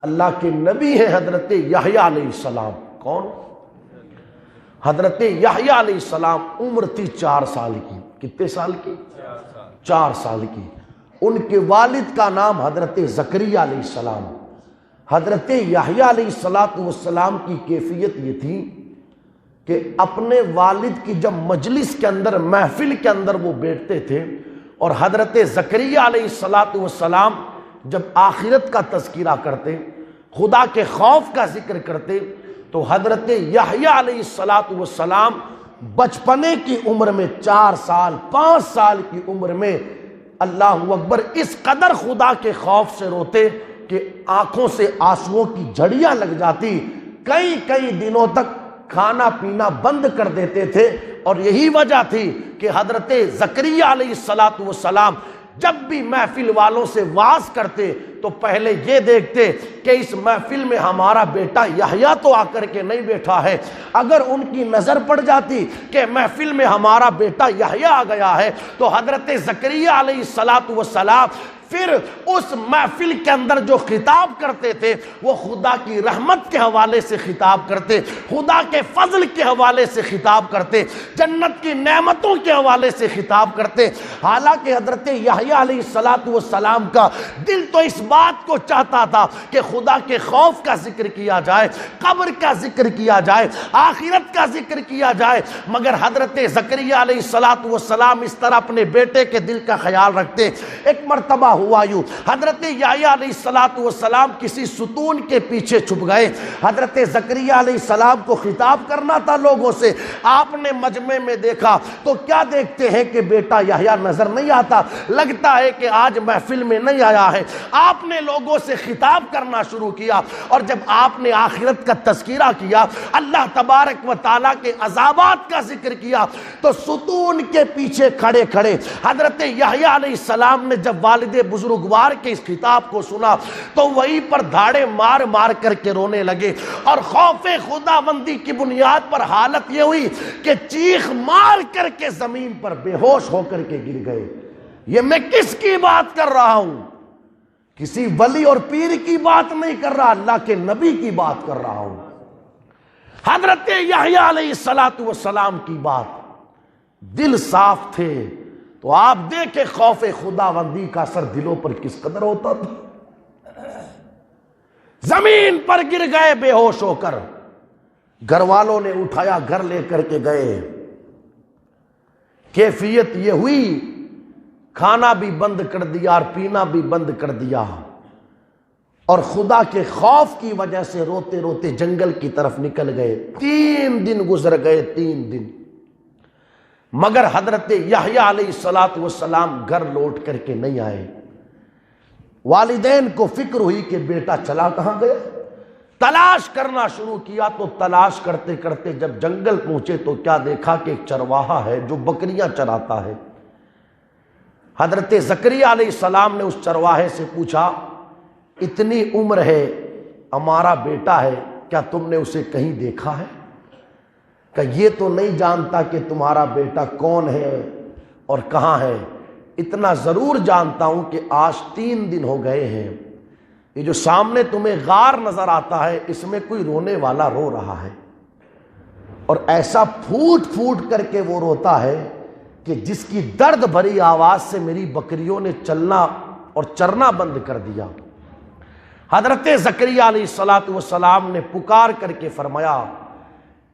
اللہ کے نبی ہیں حضرت یحییٰ علیہ السلام. کون؟ حضرت یحییٰ علیہ السلام. عمر تھی 4 سال کی. کتنے سال کی؟ 4 سال کی. ان کے والد کا نام حضرت زکریا علیہ السلام. حضرت یحییٰ علیہ السلام کی کیفیت یہ تھی کہ اپنے والد کی جب مجلس کے اندر، محفل کے اندر وہ بیٹھتے تھے اور حضرت زکریا علیہ السلام جب آخرت کا تذکرہ کرتے، خدا کے خوف کا ذکر کرتے، تو حضرت یحییٰ علیہ السلام بچپنے کی عمر میں 4 سال 5 سال کی عمر میں اللہ اکبر اس قدر خدا کے خوف سے روتے کہ آنکھوں سے آنسوؤں کی جھڑیاں لگ جاتی. کئی دنوں تک کھانا پینا بند کر دیتے تھے. اور یہی وجہ تھی کہ حضرت زکریا علیہ السلام جب بھی محفل والوں سے وعظ کرتے تو پہلے یہ دیکھتے کہ اس محفل میں ہمارا بیٹا یحییٰ تو آ کر کے نہیں بیٹھا ہے. اگر ان کی نظر پڑ جاتی کہ محفل میں ہمارا بیٹا یحییٰ آ گیا ہے تو حضرت زکریا علیہ السلام پھر اس محفل کے اندر جو خطاب کرتے تھے وہ خدا کی رحمت کے حوالے سے خطاب کرتے، خدا کے فضل کے حوالے سے خطاب کرتے، جنت کی نعمتوں کے حوالے سے خطاب کرتے. حالانکہ حضرت یحییٰ علیہ السلام کا دل تو اس بات کو چاہتا تھا کہ خدا کے خوف کا ذکر کیا جائے، قبر کا ذکر کیا جائے، آخرت کا ذکر کیا جائے. مگر حضرت زکریا علیہ السلام اس طرح اپنے بیٹے کے دل کا خیال رکھتے. ایک مرتبہ ہوا یوں، حضرت یحییٰ علیہ السلام کسی ستون کے پیچھے چھپ گئے. حضرت زکریا علیہ السلام کو خطاب کرنا تھا لوگوں سے. آپ نے مجمع میں دیکھا تو کیا دیکھتے ہیں کہ بیٹا یحییٰ نظر نہیں آتا، لگتا ہے کہ آج محفل میں نہیں آیا ہے. آپ نے لوگوں سے خطاب کرنا شروع کیا اور جب آپ نے آخرت کا تذکرہ کیا، اللہ تبارک و تعالیٰ کے عذابات کا ذکر کیا، تو ستون کے پیچھے کھڑے کھڑے حضرت یحییٰ علیہ السلام نے جب والد بزرگوار کے اس خطاب کو سنا تو وہیں پر دھاڑے مار مار کر کے رونے لگے. اور خوف خداوندی کی بنیاد پر حالت یہ ہوئی کہ چیخ مار کر کے زمین پر بے ہوش ہو کر کے گر گئے. یہ میں کس کی بات کر رہا ہوں؟ کسی ولی اور پیر کی بات نہیں کر رہا، اللہ کے نبی کی بات کر رہا ہوں. حضرت یحییٰ علیہ السلام کی بات. دل صاف تھے تو آپ دیکھیں خوف خداوندی کا اثر دلوں پر کس قدر ہوتا تھا. زمین پر گر گئے بے ہوش ہو کر. گھر والوں نے اٹھایا، گھر لے کر کے گئے. کیفیت یہ ہوئی کھانا بھی بند کر دیا اور پینا بھی بند کر دیا، اور خدا کے خوف کی وجہ سے روتے روتے جنگل کی طرف نکل گئے. 3 دن گزر گئے، 3 دن. مگر حضرت یحییٰ علیہ السلام گھر لوٹ کر کے نہیں آئے. والدین کو فکر ہوئی کہ بیٹا چلا کہاں گیا. تلاش کرنا شروع کیا تو تلاش کرتے کرتے جب جنگل پہنچے تو کیا دیکھا کہ ایک چرواہا ہے جو بکریاں چراتا ہے. حضرت زکریا علیہ السلام نے اس چرواہے سے پوچھا، اتنی عمر ہے، ہمارا بیٹا ہے، کیا تم نے اسے کہیں دیکھا ہے؟ کہ یہ تو نہیں جانتا کہ تمہارا بیٹا کون ہے اور کہاں ہے. اتنا ضرور جانتا ہوں کہ آج 3 دن ہو گئے ہیں. یہ جو سامنے تمہیں غار نظر آتا ہے اس میں کوئی رونے والا رو رہا ہے، اور ایسا پھوٹ پھوٹ کر کے وہ روتا ہے کہ جس کی درد بھری آواز سے میری بکریوں نے چلنا اور چرنا بند کر دیا. حضرت زکریا علیہ السلام نے پکار کر کے فرمایا،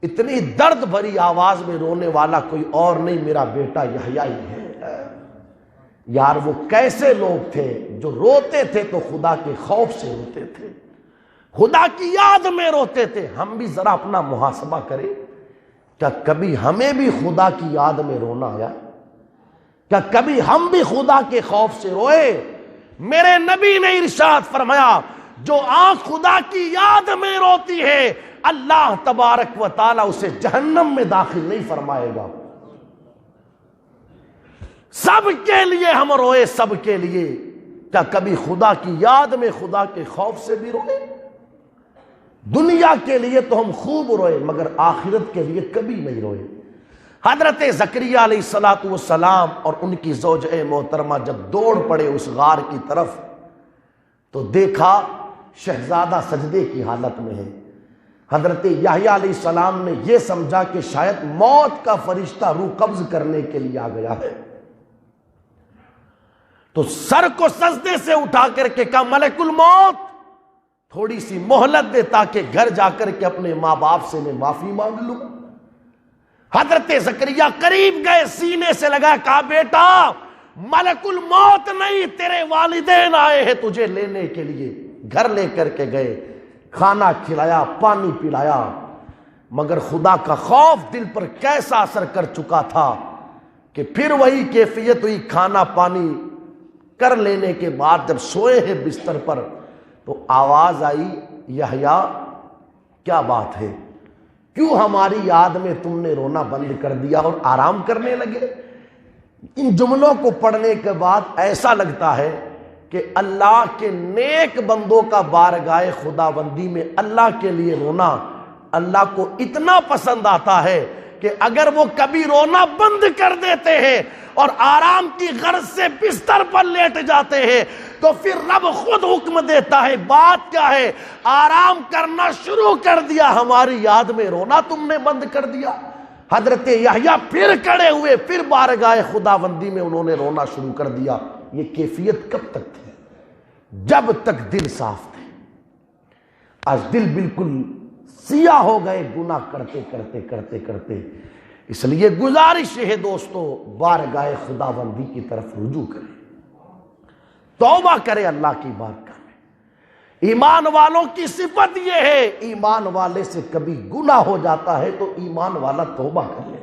اتنی درد بھری آواز میں رونے والا کوئی اور نہیں، میرا بیٹا یحییٰ ہی ہے. یار وہ کیسے لوگ تھے جو روتے تھے تو خدا کے خوف سے روتے تھے، خدا کی یاد میں روتے تھے. ہم بھی ذرا اپنا محاسبہ کریں، کیا کبھی ہمیں بھی خدا کی یاد میں رونا آیا؟ کیا کبھی ہم بھی خدا کے خوف سے روئے؟ میرے نبی نے ارشاد فرمایا، جو آنکھ خدا کی یاد میں روتی ہے اللہ تبارک و تعالی اسے جہنم میں داخل نہیں فرمائے گا. سب کے لیے ہم روئے، سب کے لیے. کیا کبھی خدا کی یاد میں خدا کے خوف سے بھی روئے؟ دنیا کے لیے تو ہم خوب روئے مگر آخرت کے لیے کبھی نہیں روئے. حضرت زکریا علیہ السلام اور ان کی زوجہ محترمہ جب دوڑ پڑے اس غار کی طرف تو دیکھا شہزادہ سجدے کی حالت میں ہے. حضرت یحییٰ علیہ السلام نے یہ سمجھا کہ شاید موت کا فرشتہ روح قبض کرنے کے لیے آ گیا ہے، تو سر کو سجدے سے اٹھا کر کے کہا ملک الموت تھوڑی سی مہلت دے تاکہ گھر جا کر کے اپنے ماں باپ سے میں معافی مانگ لوں. حضرت زکریا قریب گئے، سینے سے لگا، کہا بیٹا ملک الموت نہیں، تیرے والدین آئے ہیں تجھے لینے کے لیے. گھر لے کر کے گئے، کھانا کھلایا، پانی پلایا، مگر خدا کا خوف دل پر کیسا اثر کر چکا تھا کہ پھر وہی کیفیت ہوئی. کھانا پانی کر لینے کے بعد جب سوئے ہیں بستر پر تو آواز آئی، یحییٰ کیا بات ہے، کیوں ہماری یاد میں تم نے رونا بند کر دیا اور آرام کرنے لگے؟ ان جملوں کو پڑھنے کے بعد ایسا لگتا ہے کہ اللہ کے نیک بندوں کا بارگاہ خداوندی میں اللہ کے لیے رونا اللہ کو اتنا پسند آتا ہے کہ اگر وہ کبھی رونا بند کر دیتے ہیں اور آرام کی غرض سے بستر پر لیٹ جاتے ہیں تو پھر رب خود حکم دیتا ہے، بات کیا ہے، آرام کرنا شروع کر دیا، ہماری یاد میں رونا تم نے بند کر دیا. حضرت یحییٰ پھر کھڑے ہوئے، پھر بارگاہ خداوندی میں انہوں نے رونا شروع کر دیا. یہ کیفیت کب تک تھی؟ جب تک دل صاف تھے. آج دل بالکل سیاہ ہو گئے گناہ کرتے کرتے کرتے کرتے. اس لیے گزارش ہے دوستو، بارگاہ خداوندی کی طرف رجوع کریں، توبہ کرے اللہ کی بارگاہ میں. ایمان والوں کی صفت یہ ہے، ایمان والے سے کبھی گناہ ہو جاتا ہے تو ایمان والا توبہ کر لے.